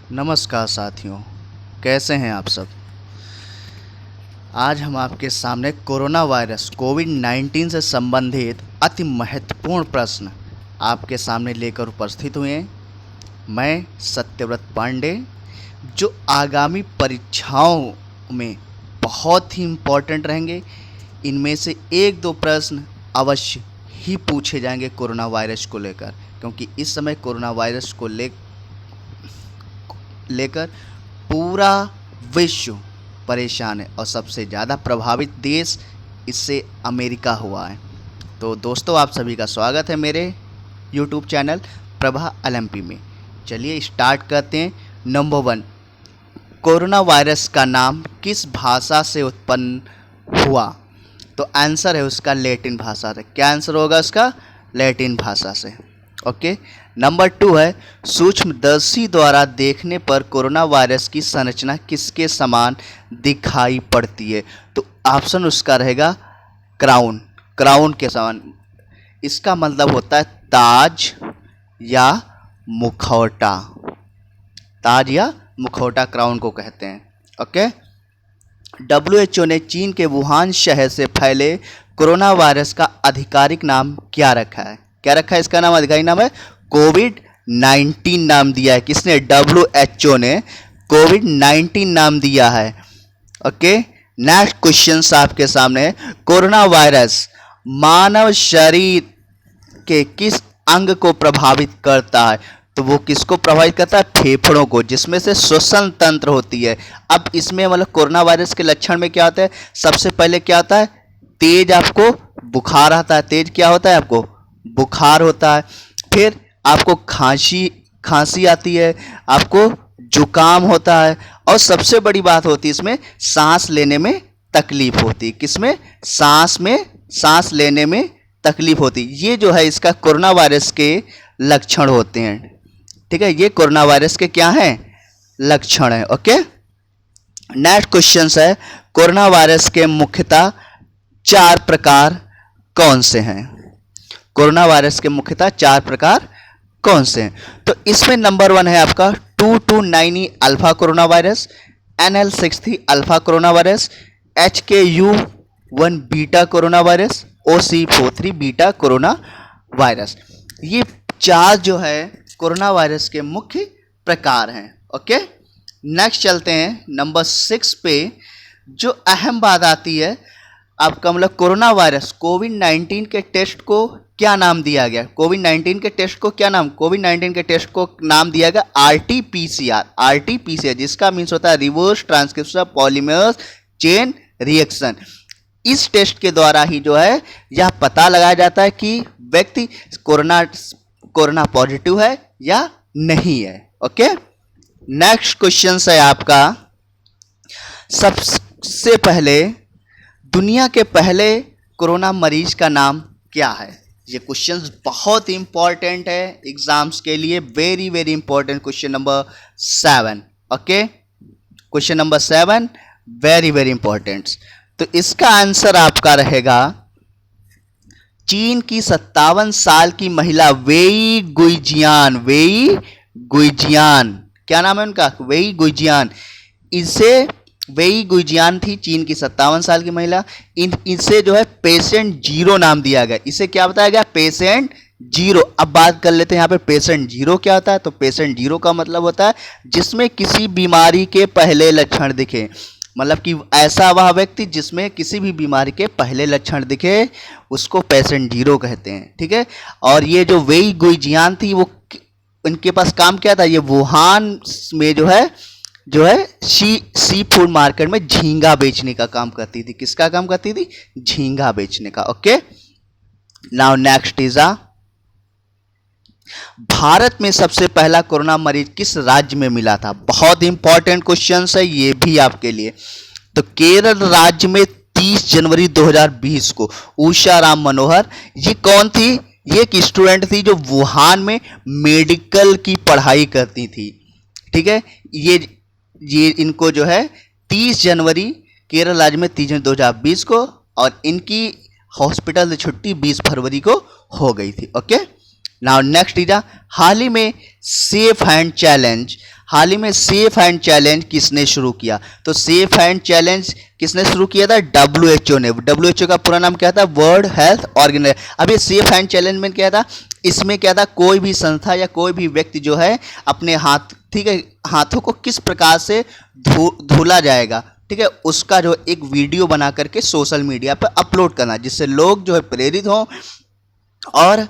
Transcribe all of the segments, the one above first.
नमस्कार साथियों, कैसे हैं आप सब। आज हम आपके सामने कोरोना वायरस कोविड-19 से संबंधित अति महत्वपूर्ण प्रश्न आपके सामने लेकर उपस्थित हुए हैं। मैं सत्यव्रत पांडे, जो आगामी परीक्षाओं में बहुत ही इम्पोर्टेंट रहेंगे। इनमें से एक दो प्रश्न अवश्य ही पूछे जाएंगे कोरोना वायरस को लेकर, क्योंकि इस समय कोरोना वायरस को लेकर पूरा विश्व परेशान है और सबसे ज़्यादा प्रभावित देश इससे अमेरिका हुआ है। तो दोस्तों, आप सभी का स्वागत है मेरे YouTube चैनल प्रभा LMP में। चलिए स्टार्ट करते हैं। नंबर 1, कोरोना वायरस का नाम किस भाषा से उत्पन्न हुआ? तो आंसर है उसका लैटिन भाषा से। क्या आंसर होगा उसका? लैटिन भाषा से। ओके। नंबर 2 है, सूक्ष्मदर्शी द्वारा देखने पर कोरोना वायरस की संरचना किसके समान दिखाई पड़ती है? तो ऑप्शन उसका रहेगा क्राउन के समान। इसका मतलब होता है ताज या मुखौटा। ताज या मुखौटा क्राउन को कहते हैं। ओके। WHO ने चीन के वुहान शहर से फैले कोरोना वायरस का आधिकारिक नाम क्या रखा है? क्या रखा है? इसका नाम, आधिकारिक नाम है कोविड-19 नाम दिया है। किसने? WHO ने कोविड-19 नाम दिया है। ओके। नेक्स्ट क्वेश्चन आपके सामने है, कोरोना वायरस मानव शरीर के किस अंग को प्रभावित करता है? तो वो किसको प्रभावित करता है? फेफड़ों को, जिसमें से श्वसन तंत्र होती है। अब इसमें मतलब कोरोना वायरस के लक्षण में क्या होता है? सबसे पहले क्या होता है? तेज आपको बुखार आता है। तेज क्या होता है? आपको बुखार होता है। फिर आपको खांसी आती है, आपको जुकाम होता है, और सबसे बड़ी बात होती है इसमें सांस लेने में तकलीफ होती है। किसमें? सांस लेने में तकलीफ होती है। ये जो है इसका कोरोना वायरस के लक्षण होते हैं। ठीक है, ये कोरोना वायरस के क्या हैं? लक्षण है। ओके। नेक्स्ट क्वेश्चन है, कोरोना वायरस के मुख्यतः 4 प्रकार कौन से हैं? कोरोना वायरस के मुख्यतः 4 प्रकार कौन से हैं? तो इसमें नंबर 1 है आपका 229E alpha corona virus, NL63 alpha corona virus, HKU1 beta corona virus, OC43 beta corona virus. ये 4 जो है कोरोना वायरस के मुख्य प्रकार हैं। ओके। नेक्स्ट चलते हैं नंबर 6 पे। जो अहम बात आती है आपका, मतलब कोरोना वायरस कोविड-19 के टेस्ट को क्या नाम दिया गया? कोविड-19 के टेस्ट को क्या नाम? कोविड-19 के टेस्ट को नाम दिया गया RT-PCR, जिसका मीन्स होता है reverse transcription polymer chain reaction. इस टेस्ट के द्वारा ही जो है यह पता लगाया जाता है कि व्यक्ति कोरोना पॉजिटिव है या नहीं है। ओके। नेक्स्ट क्वेश्चन है आपका, सबसे पहले दुनिया के पहले कोरोना मरीज का नाम क्या है? ये क्वेश्चन बहुत इंपॉर्टेंट है एग्जाम्स के लिए। Very very important question number 7। Okay. Question number 7 very very important. तो इसका आंसर आपका रहेगा चीन की 57 साल की महिला वेई गुइजियान। क्या नाम है उनका? वेई गुइजियान। वेई गुइजियान थी चीन की 57 साल की महिला। इसे जो है पेशेंट 0 नाम दिया गया। इसे क्या बताया गया? पेशेंट 0। अब बात कर लेते हैं यहाँ पे पेशेंट 0 क्या होता है। तो पेशेंट 0 का मतलब होता है जिसमें किसी बीमारी के पहले लक्षण दिखे। मतलब कि ऐसा वह व्यक्ति जिसमें किसी भी बीमारी के पहले लक्षण दिखे, उसको पेशेंट 0 कहते हैं। ठीक है। और ये जो वेई गुइजियान थी, वो उनके पास काम क्या था? ये वुहान में जो है सी फूड मार्केट में झींगा बेचने का काम करती थी। किसका काम करती थी? झींगा बेचने का। Okay. Now next is Bharat में सबसे पहला कोरोना मरीज किस राज्य में मिला था? बहुत इंपॉर्टेंट क्वेश्चन है ये भी आपके लिए। तो केरल राज्य में 30 जनवरी 2020 को उषा राम मनोहर, ये कौन थी? ये एक स्टूडेंट थी जो वुहान में मेडिकल की पढ़ाई करती थी। ठीक है। ये इनको जो है 30 जनवरी केरल राज्य में 30 जनवरी 2020 को, और इनकी हॉस्पिटल से छुट्टी 20 फरवरी को हो गई थी। ओके। नाउ नेक्स्ट इज हाल ही में सेफ हैंड चैलेंज हाल ही में सेफ हैंड चैलेंज किसने शुरू किया? तो सेफ हैंड चैलेंज किसने शुरू किया था? WHO ने। WHO का पूरा नाम क्या था? World Health Organisation. अब ये सेफ हैंड चैलेंज में क्या था? इसमें क्या था, कोई भी संस्था या कोई भी व्यक्ति जो है अपने हाथ, ठीक है, हाथों को किस प्रकार से धुला जाएगा, ठीक है, उसका जो एक वीडियो बना करके सोशल मीडिया पर अपलोड करना, जिससे लोग जो है प्रेरित हों और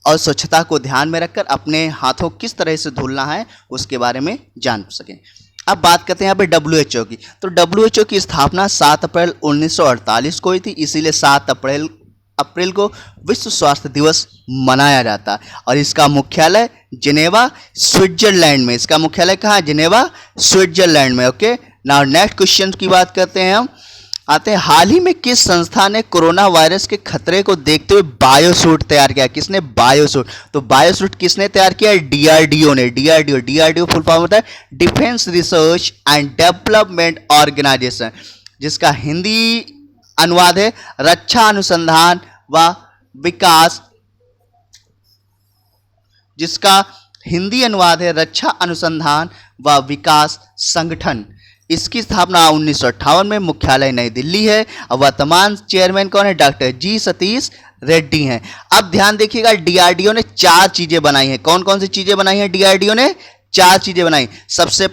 स्वच्छता को ध्यान में रखकर अपने हाथों किस तरह से धुलना है उसके बारे में जान सकें। अब बात करते हैं यहाँ पे WHO की। तो WHO की स्थापना 7 अप्रैल 1948 को हुई थी, इसीलिए 7 अप्रैल को विश्व स्वास्थ्य दिवस मनाया जाता है। और इसका मुख्यालय जिनेवा स्विट्जरलैंड में। इसका मुख्यालय कहाँ है? जिनेवा स्विट्जरलैंड में। ओके, नाउ नेक्स्ट क्वेश्चन की बात करते हैं हम। आते हैं, हाल ही में किस संस्था ने कोरोना वायरस के खतरे को देखते हुए बायोसूट तैयार किया? किसने? बायोसूट। तो बायोसूट किसने तैयार किया? DRDO ने। DRDO फुल फॉर्म होता है Defence Research and Development Organisation, जिसका हिंदी अनुवाद है रक्षा अनुसंधान व विकास, जिसका हिंदी अनुवाद है रक्षा अनुसंधान व विकास संगठन। इसकी स्थापना 1958 में, मुख्यालय नई दिल्ली है और वर्तमान चेयरमैन कौन है? डॉक्टर जी सतीश रेड्डी हैं। अब ध्यान देखिएगा, DRDO ने 4 चीजें बनाई हैं। कौन कौन सी चीजें बनाई हैं? DRDO ने 4 चीजें बनाई। सबसे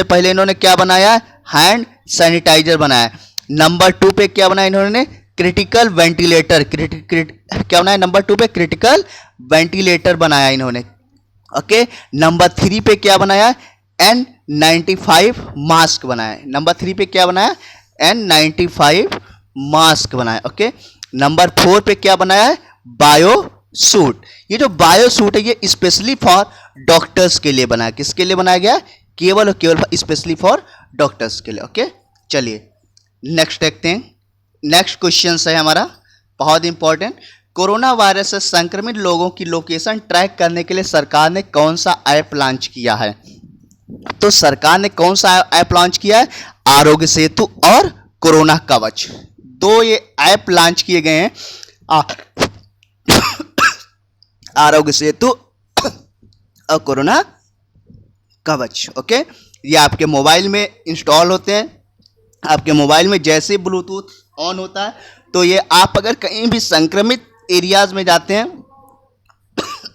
पहले इन्होंने क्या बनाया? हैंड सैनिटाइजर बनाया। नंबर 2 पे क्या बनाया इन्होंने? Critical ventilator. क्या बनाया? नंबर 2 पे क्रिटिकल वेंटिलेटर बनाया इन्होंने। ओके, नंबर 3 पे क्या बनाया? N95 मास्क बनाया। नंबर 3 पे क्या बनाया? N95 मास्क बनाया। ओके, नंबर 4 पे क्या बनाया है? Bio suit. ये जो बायो सूट है ये स्पेशली फॉर डॉक्टर्स के लिए बनाया। किसके लिए बनाया गया? केवल और केवल स्पेशली फॉर डॉक्टर्स के लिए। ओके, चलिए नेक्स्ट देखते हैं। नेक्स्ट क्वेश्चन है हमारा बहुत इंपॉर्टेंट। कोरोना वायरस से संक्रमित लोगों की लोकेशन ट्रैक करने के लिए सरकार ने कौन सा ऐप लॉन्च किया है? तो सरकार ने कौन सा ऐप लॉन्च किया है? आरोग्य सेतु और कोरोना कवच। 2 ये ऐप लॉन्च किए गए हैं, आरोग्य सेतु और कोरोना कवच। ओके, ये आपके मोबाइल में इंस्टॉल होते हैं। आपके मोबाइल में जैसे ब्लूटूथ ऑन होता है तो ये आप अगर कहीं भी संक्रमित एरियाज में जाते हैं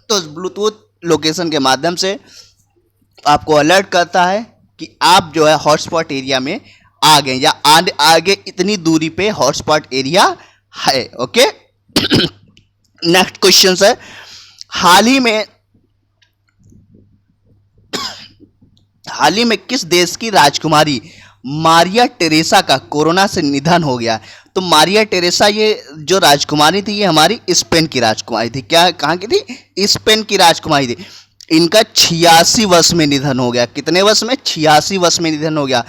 तो ब्लूटूथ लोकेशन के माध्यम से आपको अलर्ट करता है कि आप जो है हॉटस्पॉट एरिया में आ गए या आगे इतनी दूरी पे हॉटस्पॉट एरिया है। ओके, नेक्स्ट क्वेश्चन है, हाल ही में किस देश की राजकुमारी मारिया टेरेसा का कोरोना से निधन हो गया? तो मारिया टेरेसा ये जो राजकुमारी थी ये हमारी स्पेन की राजकुमारी थी। क्या, कहाँ की थी? स्पेन की राजकुमारी थी। इनका 86 वर्ष में निधन हो गया। कितने वर्ष में? 86 वर्ष में निधन हो गया।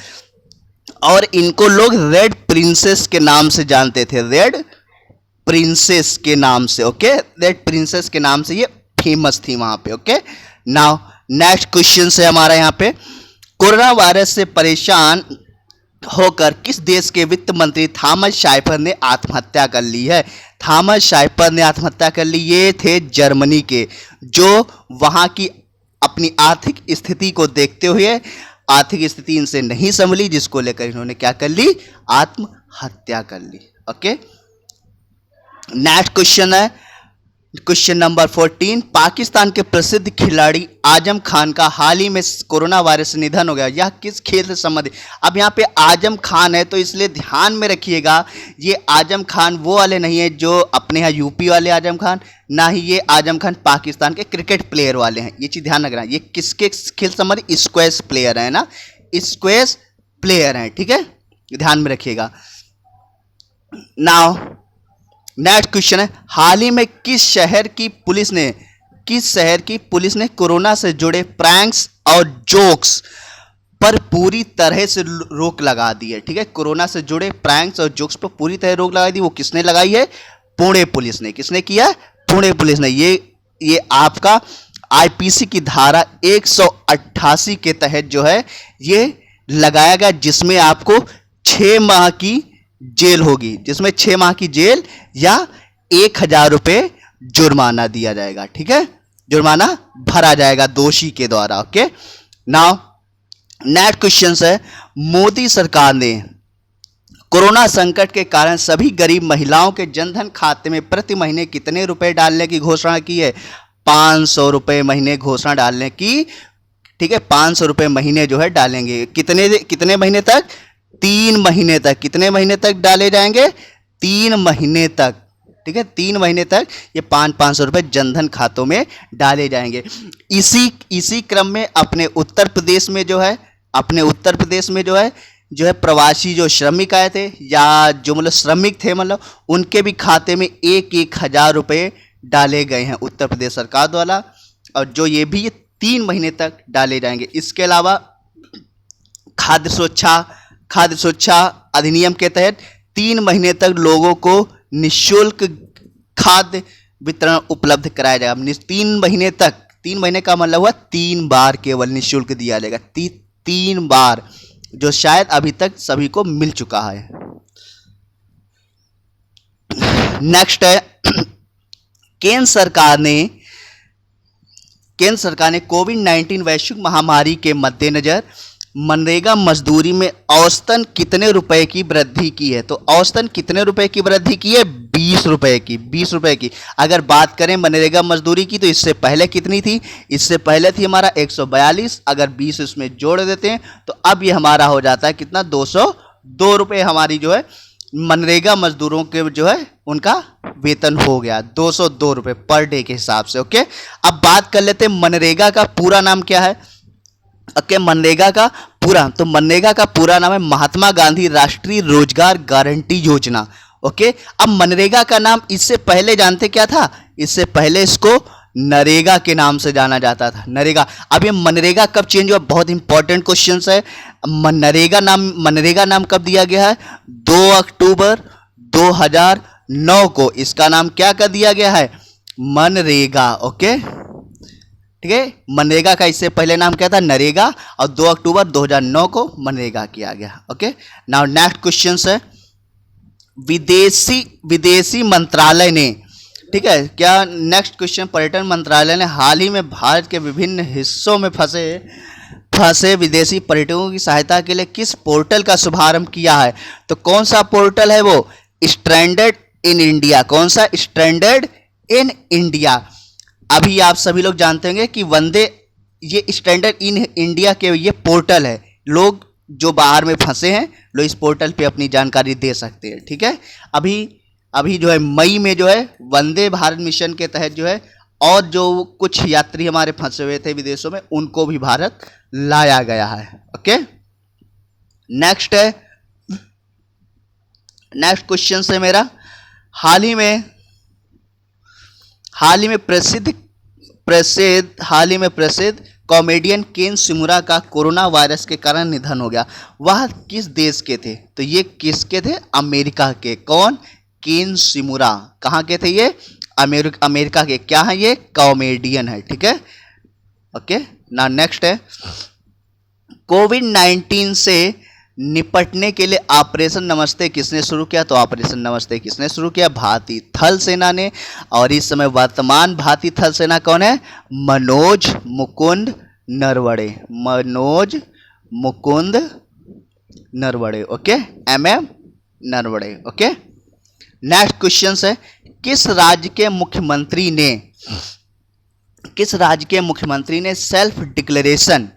और इनको लोग रेड प्रिंसेस के नाम से जानते थे। रेड प्रिंसेस के नाम से। ओके, रेड प्रिंसेस के नाम से ये फेमस थी वहां पे। ओके, नाउ नेक्स्ट क्वेश्चन है हमारा यहाँ पे, कोरोना वायरस से परेशान होकर किस देश के वित्त मंत्री थॉमस शाइफर ने आत्महत्या कर ली है? थॉमस शाइफर ने आत्महत्या कर ली। ये थे जर्मनी के, जो वहां की अपनी आर्थिक स्थिति को देखते हुए, आर्थिक स्थिति इनसे नहीं संभली, जिसको लेकर इन्होंने क्या कर ली? आत्महत्या कर ली। ओके, नेक्स्ट क्वेश्चन है क्वेश्चन नंबर 14। पाकिस्तान के प्रसिद्ध खिलाड़ी आजम खान का हाल ही में कोरोना वायरस से निधन हो गया। यह किस खेल से संबंधित? अब यहाँ पे आजम खान है तो इसलिए ध्यान में रखिएगा, ये आजम खान वो वाले नहीं है जो अपने यहाँ यूपी वाले आजम खान, ना ही ये आजम खान पाकिस्तान के क्रिकेट प्लेयर वाले हैं। ये चीज़ ध्यान रखना। ये किसके खेल संबंधित? स्क्वैश प्लेयर है ना, स्क्वैश प्लेयर हैं। ठीक है, ध्यान में रखिएगा। नाउ नेक्स्ट क्वेश्चन है, हाल ही में किस शहर की पुलिस ने कोरोना से जुड़े प्रैंक्स और जोक्स पर पूरी तरह से रोक लगा दी है? ठीक है, कोरोना से जुड़े प्रैंक्स और जोक्स पर पूरी तरह रोक लगा दी। वो किसने लगाई है? पुणे पुलिस ने। किसने किया? पुणे पुलिस ने। ये आपका आईपीसी की धारा 188 के तहत जो है ये लगाया गया, जिसमें आपको 6 माह की जेल होगी, जिसमें 6 माह की जेल या 1000 रुपये जुर्माना दिया जाएगा। ठीक है, जुर्माना भरा जाएगा दोषी के द्वारा। ओके, नाउ नेक्स्ट क्वेश्चन है, मोदी सरकार ने कोरोना संकट के कारण सभी गरीब महिलाओं के जनधन खाते में प्रति महीने कितने रुपए डालने की घोषणा की है? 500 रुपये महीने घोषणा डालने की, ठीक है, 500 रुपये महीने जो है डालेंगे। कितने महीने तक? 3 महीने तक। कितने महीने तक डाले जाएंगे? 3 महीने तक, ठीक है, 3 महीने तक ये 500 रुपये जनधन खातों में डाले जाएंगे। इसी क्रम में अपने उत्तर प्रदेश में जो है प्रवासी जो श्रमिक आए थे, या जो मतलब श्रमिक थे, मतलब उनके भी खाते में 1,000 रुपये डाले गए हैं उत्तर प्रदेश सरकार द्वारा, और जो ये भी 3 महीने तक डाले जाएंगे। इसके अलावा खाद्य सुरक्षा अधिनियम के तहत 3 महीने तक लोगों को निःशुल्क खाद्य वितरण उपलब्ध कराया जाएगा। 3 महीने तक, 3 महीने का मतलब हुआ 3 बार केवल निःशुल्क दिया जाएगा। 3 बार, जो शायद अभी तक सभी को मिल चुका है। नेक्स्ट है, केंद्र सरकार ने कोविड-19 वैश्विक महामारी के मद्देनजर मनरेगा मजदूरी में औसतन कितने रुपए की वृद्धि की है? तो औसतन कितने रुपए की वृद्धि की है? 20 रुपए की। अगर बात करें मनरेगा मजदूरी की, तो इससे पहले कितनी थी? इससे पहले थी हमारा 142, अगर 20 इसमें जोड़ देते हैं तो अब ये हमारा हो जाता है कितना? 202 रुपये हमारी जो है मनरेगा मजदूरों के जो है उनका वेतन हो गया, 202 रुपये पर डे के हिसाब से। ओके, अब बात कर लेते हैं मनरेगा का पूरा नाम क्या है। ओके, मनरेगा का पूरा नाम है महात्मा गांधी राष्ट्रीय रोजगार गारंटी योजना। ओके, अब मनरेगा का नाम इससे पहले जानते क्या था? इससे पहले इसको नरेगा के नाम से जाना जाता था, नरेगा। अब ये मनरेगा कब चेंज हुआ? बहुत इंपॉर्टेंट क्वेश्चन है। मनरेगा नाम कब दिया गया है? 2 अक्टूबर 2009 को इसका नाम क्या कर दिया गया है? मनरेगा। ओके, ठीक है, मनरेगा का इससे पहले नाम क्या था? नरेगा, और 2 अक्टूबर 2009 को मनरेगा किया गया। ओके, नाउ नेक्स्ट क्वेश्चन है, विदेशी मंत्रालय ने, ठीक है, क्या नेक्स्ट क्वेश्चन, पर्यटन मंत्रालय ने हाल ही में भारत के विभिन्न हिस्सों में फंसे विदेशी पर्यटकों की सहायता के लिए किस पोर्टल का शुभारंभ किया है? तो कौन सा पोर्टल है वो? Stranded in India. कौन सा? Stranded in India. अभी आप सभी लोग जानते होंगे कि ये स्टैंडर्ड इन इंडिया के ये पोर्टल है। लोग जो बाहर में फंसे हैं, लोग इस पोर्टल पे अपनी जानकारी दे सकते हैं। ठीक है, अभी जो है मई में जो है वंदे भारत मिशन के तहत जो है और जो कुछ यात्री हमारे फंसे हुए थे विदेशों में, उनको भी भारत लाया गया है। ओके, नेक्स्ट क्वेश्चन है मेरा, हाल ही में प्रसिद्ध कॉमेडियन केन शिमुरा का कोरोना वायरस के कारण निधन हो गया। वह किस देश के थे? तो ये किसके थे? अमेरिका के। कौन? केन शिमुरा। कहाँ के थे ये? अमेरिका के। क्या है ये? कॉमेडियन है। ठीक है, ओके ना। नेक्स्ट है, कोविड-19 से निपटने के लिए ऑपरेशन नमस्ते किसने शुरू किया? तो ऑपरेशन नमस्ते किसने शुरू किया? भारतीय थल सेना ने। और इस समय वर्तमान भारतीय थल सेना कौन है? Manoj Mukund Naravane. Okay, MM Naravane. Okay, next question है, किस राज्य के मुख्यमंत्री ने सेल्फ डिक्लेरेशन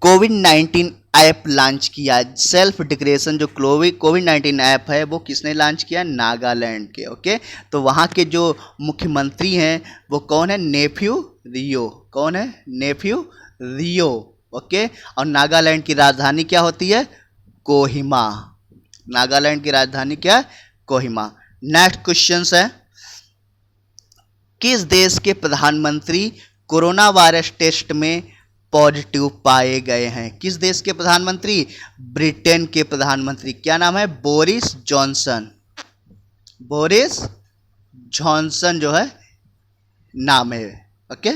कोविड-19 ऐप लॉन्च किया? सेल्फ डिक्लेरेशन जो कोविड-19 ऐप है वो किसने लॉन्च किया? नागालैंड के। ओके, तो वहाँ के जो मुख्यमंत्री हैं वो कौन है? नेफ्यू रियो। कौन है? नेफ्यू रियो। ओके, और नागालैंड की राजधानी क्या होती है? कोहिमा। नागालैंड की राजधानी क्या है? कोहिमा। नेक्स्ट क्वेश्चन है, किस देश के प्रधानमंत्री कोरोना वायरस टेस्ट में पॉजिटिव पाए गए हैं? किस देश के प्रधानमंत्री? ब्रिटेन के प्रधानमंत्री। क्या नाम है? बोरिस जॉनसन जो है नाम है। ओके,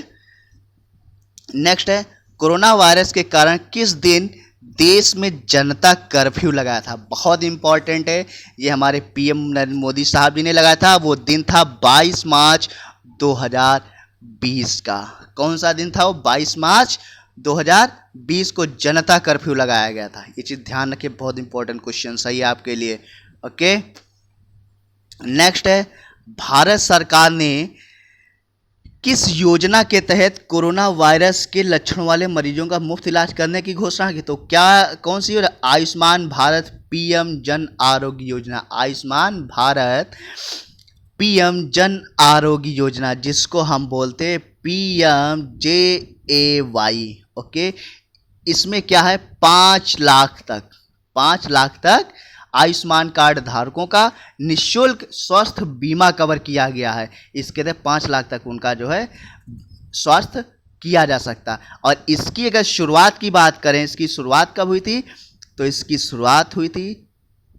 नेक्स्ट है, कोरोना वायरस के कारण किस दिन देश में जनता कर्फ्यू लगाया था? बहुत इंपॉर्टेंट है, ये हमारे PM नरेंद्र मोदी साहब जी ने लगाया था। वो दिन था 22 मार्च 2020 का। कौन सा दिन था वो? 22 मार्च 2020 को जनता कर्फ्यू लगाया गया था। ये चीज ध्यान रखिए, बहुत इंपॉर्टेंट क्वेश्चन सही है आपके लिए। ओके, नेक्स्ट है, भारत सरकार ने किस योजना के तहत कोरोना वायरस के लक्षण वाले मरीजों का मुफ्त इलाज करने की घोषणा की? तो क्या, कौन सी योजना? आयुष्मान भारत पीएम जन आरोग्य योजना। आयुष्मान भारत पीएम जन आरोग्य योजना, जिसको हम बोलते हैं PMJAY। ओके, इसमें क्या है, 5 लाख तक आयुष्मान कार्ड धारकों का निःशुल्क स्वास्थ्य बीमा कवर किया गया है। इसके तहत 5 लाख तक उनका जो है स्वास्थ्य किया जा सकता। और इसकी अगर शुरुआत की बात करें, इसकी शुरुआत कब हुई थी? तो इसकी शुरुआत हुई थी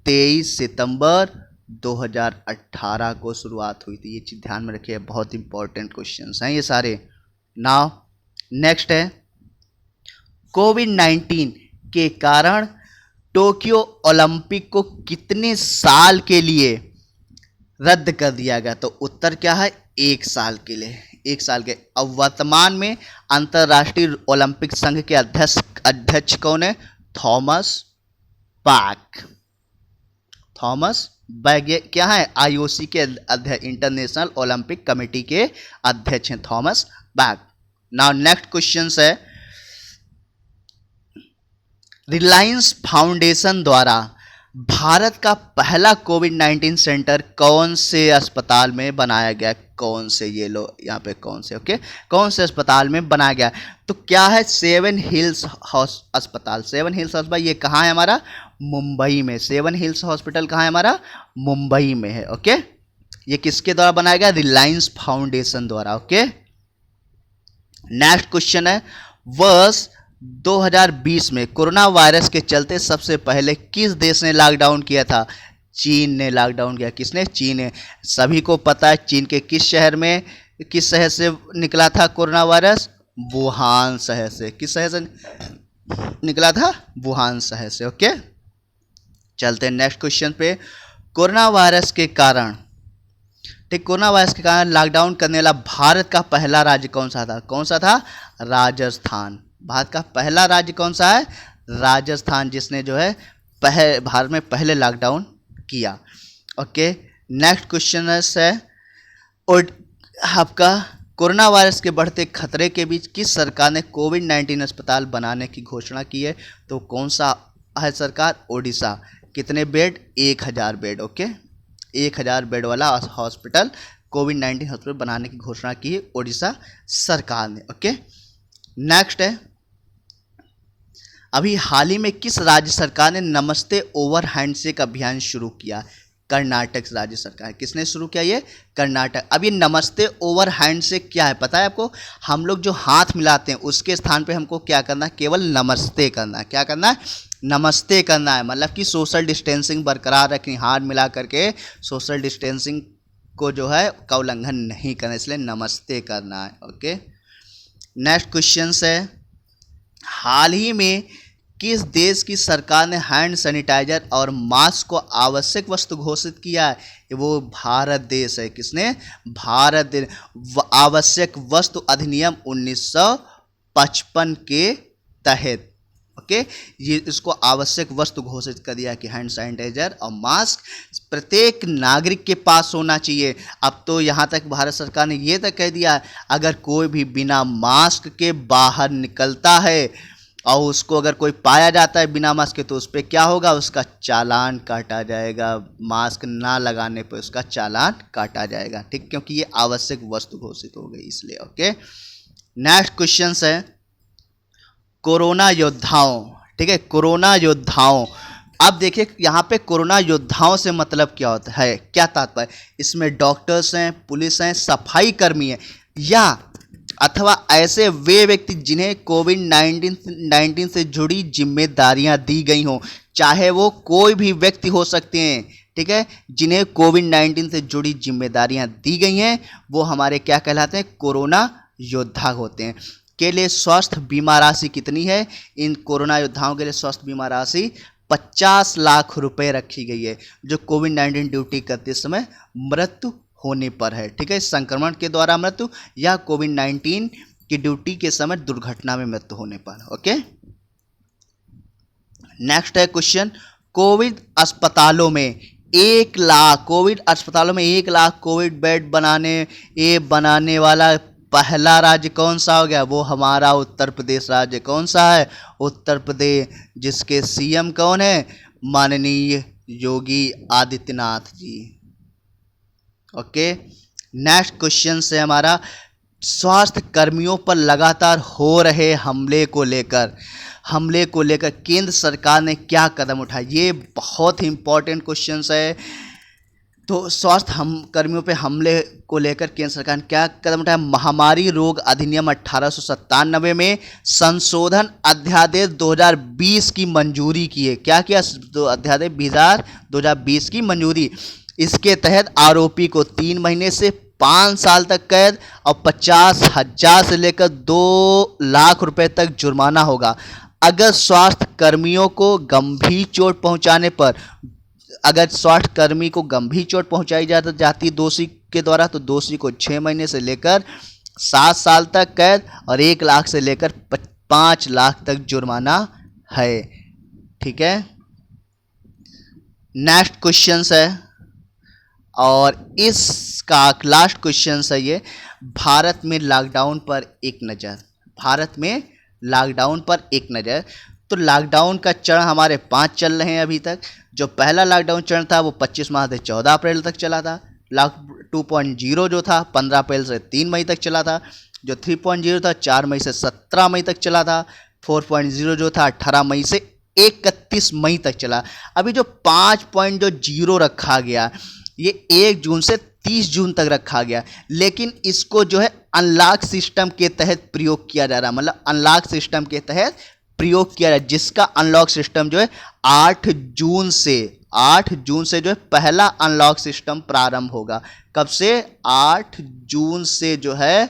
23 सितंबर 2018 को शुरुआत हुई थी। ये चीज़ ध्यान में रखिए, बहुत इंपॉर्टेंट क्वेश्चंस हैं ये सारे। नाउ नेक्स्ट है, कोविड-19 के कारण टोक्यो ओलंपिक को कितने साल के लिए रद्द कर दिया गया? तो उत्तर क्या है, 1 साल के लिए। 1 साल के। अब वर्तमान में अंतर्राष्ट्रीय ओलंपिक संघ के अध्यक्ष कौन है? Thomas back. ये क्या है? IOC के अध्यक्ष, इंटरनेशनल ओलंपिक कमेटी के अध्यक्ष हैं Thomas back. Now next question है, रिलायंस फाउंडेशन द्वारा भारत का पहला कोविड-19 सेंटर कौन से अस्पताल में बनाया गया? कौन से, ये लो यहाँ पे कौन से, ओके, कौन से अस्पताल में बनाया गया? तो क्या है, सेवन हिल्स अस्पताल। सेवन हिल्स अस्पताल ये कहाँ है हमारा? मुंबई में। सेवन हिल्स हॉस्पिटल कहाँ है हमारा? मुंबई में है। ओके, ये किसके द्वारा बनाया गया? रिलायंस फाउंडेशन द्वारा। ओके, नेक्स्ट क्वेश्चन है, वर्ष 2020 में कोरोना वायरस के चलते सबसे पहले किस देश ने लॉकडाउन किया था? चीन ने लॉकडाउन किया। किसने? चीन ने। सभी को पता है चीन के किस शहर से निकला था कोरोना वायरस? वुहान शहर से। किस शहर से निकला था? वुहान शहर से। ओके, चलते हैं नेक्स्ट क्वेश्चन पे। कोरोना वायरस के कारण लॉकडाउन करने वाला भारत का पहला राज्य कौन सा था? कौन सा था? राजस्थान। भारत का पहला राज्य कौन सा है? राजस्थान, जिसने जो है भारत में पहले लॉकडाउन किया। ओके, नेक्स्ट क्वेश्चन है, और आपका कोरोना वायरस के बढ़ते खतरे के बीच किस सरकार ने कोविड-19 अस्पताल बनाने की घोषणा की है? तो कौन सा है सरकार? ओडिशा। कितने बेड? 1000 बेड। ओके, 1000 बेड वाला हॉस्पिटल, कोविड-19 हॉस्पिटल बनाने की घोषणा की है ओडिशा सरकार ने। ओके, नेक्स्ट है, अभी हाल ही में किस राज्य सरकार ने नमस्ते ओवर हैंडशेक अभियान शुरू किया? कर्नाटक राज्य सरकार। किसने शुरू किया? ये कर्नाटक। अब ये नमस्ते ओवर हैंडशेक क्या है पता है आपको? हम लोग जो हाथ मिलाते हैं उसके स्थान पे हमको क्या करना है? केवल नमस्ते करना है। क्या करना है? नमस्ते करना है। मतलब कि सोशल डिस्टेंसिंग बरकरार रखनी, हाथ मिला करके सोशल डिस्टेंसिंग को जो है का उल्लंघन नहीं करना, इसलिए नमस्ते करना है। ओके, नेक्स्ट क्वेश्चन है, हाल ही में किस देश की सरकार ने हैंड सैनिटाइजर और मास्क को आवश्यक वस्तु घोषित किया है? वो भारत देश है। किसने? भारत देश। आवश्यक वस्तु अधिनियम 1955 के तहत, ओके, ये इसको आवश्यक वस्तु घोषित कर दिया कि हैंड सैनिटाइजर और मास्क प्रत्येक नागरिक के पास होना चाहिए। अब तो यहाँ तक भारत सरकार ने ये तक कह दिया, अगर कोई भी बिना मास्क के बाहर निकलता है और उसको अगर कोई पाया जाता है बिना मास्क के, तो उस पर क्या होगा? उसका चालान काटा जाएगा। मास्क ना लगाने पर उसका चालान काटा जाएगा। ठीक, क्योंकि ये आवश्यक वस्तु घोषित हो गई इसलिए। ओके, नेक्स्ट क्वेश्चन है, कोरोना योद्धाओं। ठीक है, कोरोना योद्धाओं। अब देखिए यहाँ पे कोरोना योद्धाओं से मतलब क्या होता है, क्या तात्पर्य? इसमें डॉक्टर्स हैं, पुलिस हैं, सफाई कर्मी हैं, या अथवा ऐसे वे व्यक्ति जिन्हें कोविड-19 से जुड़ी जिम्मेदारियां दी गई हों, चाहे वो कोई भी व्यक्ति हो सकते हैं। ठीक है, जिन्हें कोविड-19 से जुड़ी जिम्मेदारियां दी गई हैं वो हमारे क्या कहलाते हैं? कोरोना योद्धा होते हैं। के लिए स्वास्थ्य बीमा राशि कितनी है? इन कोरोना योद्धाओं के लिए स्वास्थ्य बीमा राशि 50 लाख रुपए रखी गई है, जो कोविड-19 ड्यूटी करते समय मृत्यु होने पर है। ठीक है, संक्रमण के द्वारा मृत्यु या कोविड-19 कि ड्यूटी के समय दुर्घटना में मृत्यु होने पर। ओके, नेक्स्ट है क्वेश्चन, कोविड अस्पतालों में 1 लाख कोविड बेड बनाने वाला पहला राज्य कौन सा हो गया? वो हमारा उत्तर प्रदेश राज्य। कौन सा है? उत्तर प्रदेश, जिसके सीएम कौन है? माननीय Yogi Adityanath ji. Okay, next question है हमारा, स्वास्थ्य कर्मियों पर लगातार हो रहे हमले को लेकर केंद्र सरकार ने क्या कदम उठाए? ये बहुत ही इंपॉर्टेंट क्वेश्चन है। तो स्वास्थ्य कर्मियों पे हमले को लेकर केंद्र सरकार ने क्या कदम उठाया? महामारी रोग अधिनियम 1897 में संशोधन अध्यादेश 2020 की मंजूरी की है। क्या किया? अध्यादेश 2020 की मंजूरी। इसके तहत आरोपी को 3 महीने से 5 साल तक कैद और 50,000 से लेकर 2 लाख रुपए तक जुर्माना होगा। अगर स्वास्थ्य कर्मियों को गंभीर चोट पहुंचाने पर, अगर स्वास्थ्य कर्मी को गंभीर चोट पहुंचाई जाती दोषी के द्वारा, तो दोषी को 6 महीने से लेकर 7 साल तक कैद और 1 लाख से लेकर 5 लाख तक जुर्माना है। ठीक है, नेक्स्ट क्वेश्चन है और इसका लास्ट क्वेश्चन है ये, भारत में लॉकडाउन पर एक नज़र। तो लॉकडाउन का चरण हमारे 5 चल रहे हैं अभी तक। जो पहला लॉकडाउन चरण था वो 25 मार्च से 14 अप्रैल तक चला था। 2.0 जो था 15 अप्रैल से 3 मई तक चला था। जो 3.0 था 4 मई से 17 मई तक चला था। 4.0 जो था 18 मई से 31 मई तक चला। अभी जो 5.0 रखा गया ये 1 जून से 30 जून तक रखा गया, लेकिन इसको जो है अनलॉक सिस्टम के तहत प्रयोग किया जा रहा है। मतलब अनलॉक सिस्टम के तहत प्रयोग किया जाए, जिसका अनलॉक सिस्टम जो है 8 जून से जो है पहला अनलॉक सिस्टम प्रारंभ होगा। कब से? 8 जून से जो है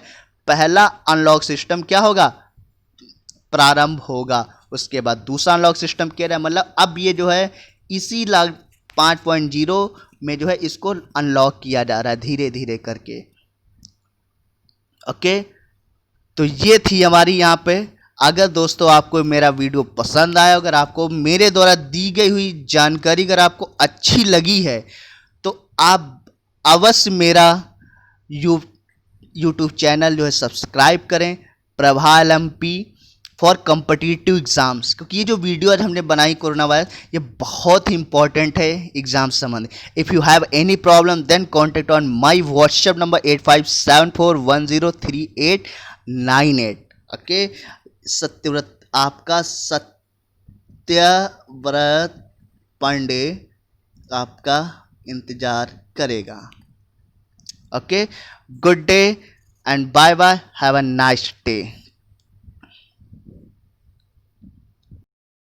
पहला अनलॉक सिस्टम क्या होगा? प्रारंभ होगा। उसके बाद दूसरा अनलॉक सिस्टम क्या है? मतलब अब ये जो है इसी 5.0 में जो है इसको अनलॉक किया जा रहा है धीरे धीरे करके। ओके, तो ये थी हमारी यहाँ पे। अगर दोस्तों आपको मेरा वीडियो पसंद आया, अगर आपको मेरे द्वारा दी गई हुई जानकारी अगर आपको अच्छी लगी है, तो आप अवश्य मेरा यूट्यूब चैनल जो है सब्सक्राइब करें, Prabha LMP for competitive exams. क्योंकि ये जो वीडियो आज हमने बनाई कोरोना वायरस, ये बहुत ही इंपॉर्टेंट है एग्जाम संबंधी। If you have any problem then contact on my WhatsApp number 8574103898। Okay, Satyavrat, आपका सत्यव्रत पांडे आपका इंतजार करेगा। Okay, good day and bye bye, have a nice day.